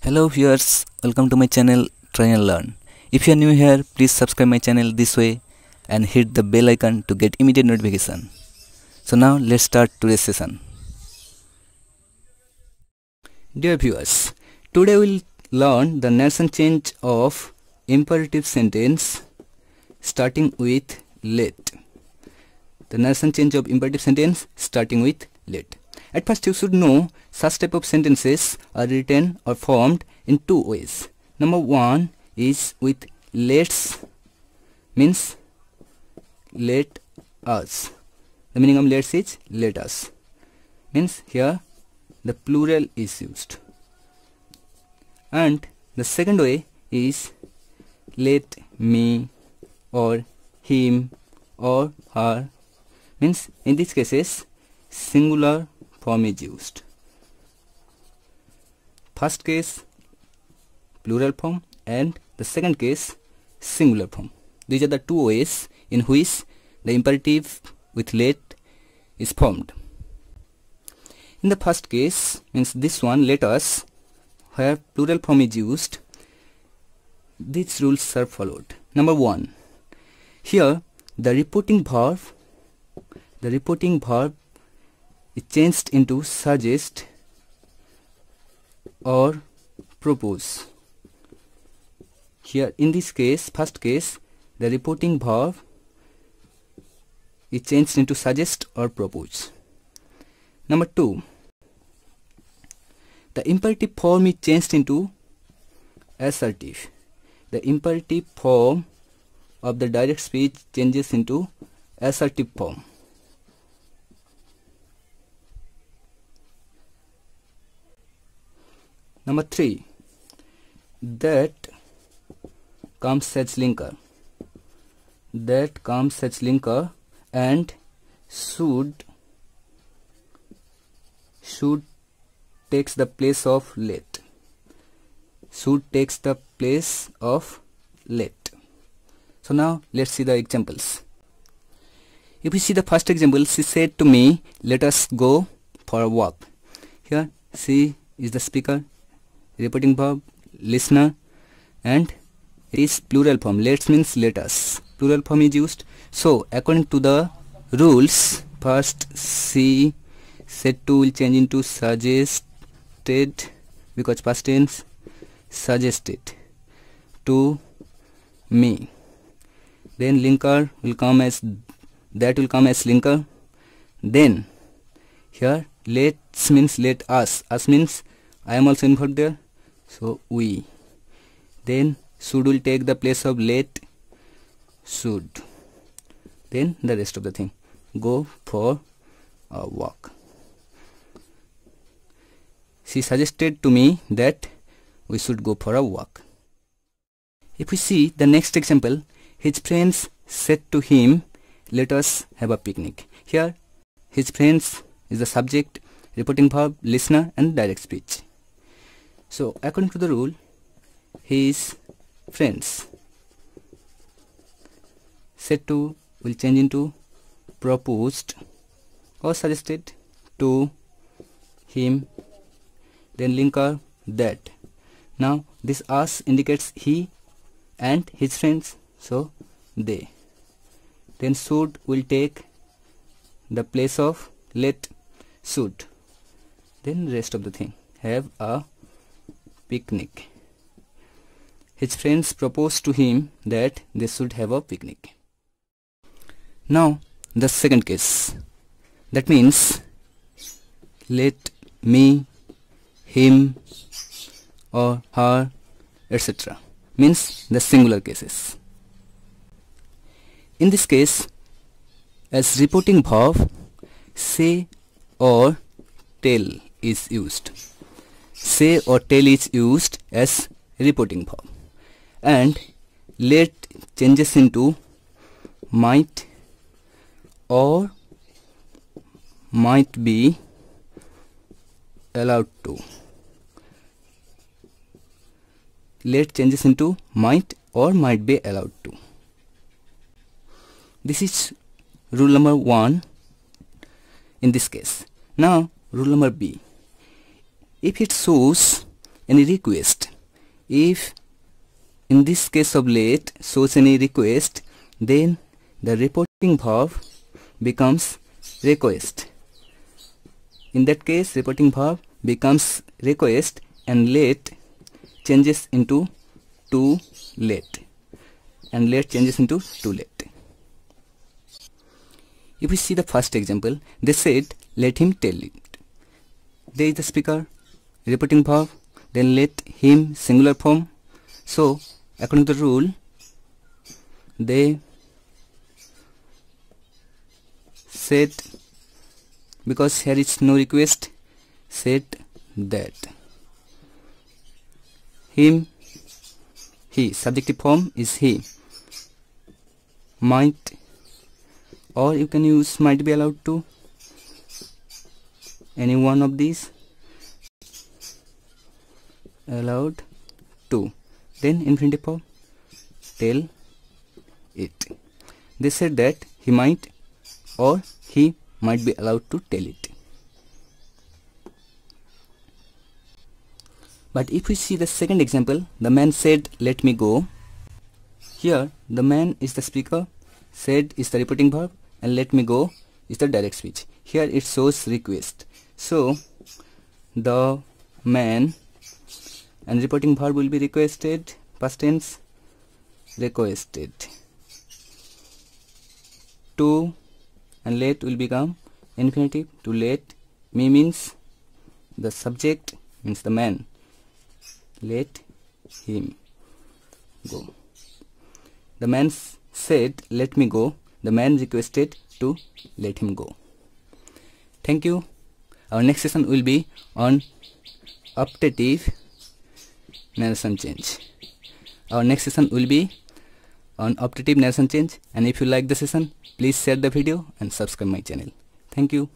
Hello viewers, welcome to my channel Try and Learn. If you are new here, please subscribe my channel this way and hit the bell icon to get immediate notification. So now let's start today's session. Dear viewers, today we'll learn the narration change of imperative sentence starting with let. The narration change of imperative sentence starting with let. At first you should know such type of sentences are written or formed in two ways. Number one is with let's, means let us. The meaning of let's is let us, means here the plural is used. And the second way is let me or him or her, means in these cases singular form is used. First case plural form and the second case singular form. These are the two ways in which the imperative with let is formed. In the first case, means this one, let us, where plural form is used, these rules are followed. Number one, here the reporting verb is changed into suggest or propose. Here in this case, first case, the reporting verb is changed into suggest or propose. Number two, the imperative form is changed into assertive. The imperative form of the direct speech changes into assertive form. Number three, that comes as linker. That comes as linker and should takes the place of let. Should takes the place of let. So now let's see the examples. If we see the first example, she said to me, let us go for a walk. Here she is the speaker, reporting verb, listener, and it is plural form. Let's means let us. Plural form is used. So according to the rules, first she said to will change into suggested, because past tense, suggested to me. Then linker will come as, that will come as linker. Then here let's means let us. Us means I am also involved there, so we. Then should will take the place of let, should. Then the rest of the thing, go for a walk. She suggested to me that we should go for a walk. If we see the next example, his friends said to him, let us have a picnic. Here his friends is the subject, reporting verb, listener, and direct speech. So according to the rule, his friends, said to will change into proposed or suggested to him, then linker that. Now this us indicates he and his friends, so they. Then should will take the place of let, should. Then rest of the thing, have a picnic. His friends proposed to him that they should have a picnic. Now the second case, that means let me, him or her, etc. means the singular cases. In this case, as reporting verb, say or tell is used. Say or tell is used as reporting verb, and let changes into might or might be allowed to. Let changes into might or might be allowed to. This is rule number 1 in this case. Now rule number B. If it shows any request. If in this case of let shows any request, then the reporting verb becomes request. In that case, reporting verb becomes request and let changes into to let, and let changes into to let. If we see the first example, they said let him tell it. There is the speaker, reporting verb, then let him singular form. So according to the rule, they said, because here is no request, said that him, he, subjective form is he, might, or you can use might be allowed to, any one of these, allowed to, then infinitive form, tell it. They said that he might or he might be allowed to tell it. But if we see the second example, the man said let me go. Here the man is the speaker, said is the reporting verb, and let me go is the direct speech. Here it shows request. So the man and reporting verb will be requested, past tense, requested. To and let will become infinitive. To let me means the subject, means the man. Let him go. The man said let me go. The man requested to let him go. Thank you. Our next session will be on optative narration change. Our next session will be on optative narration change, and if you like the session, please share the video and subscribe my channel. Thank you.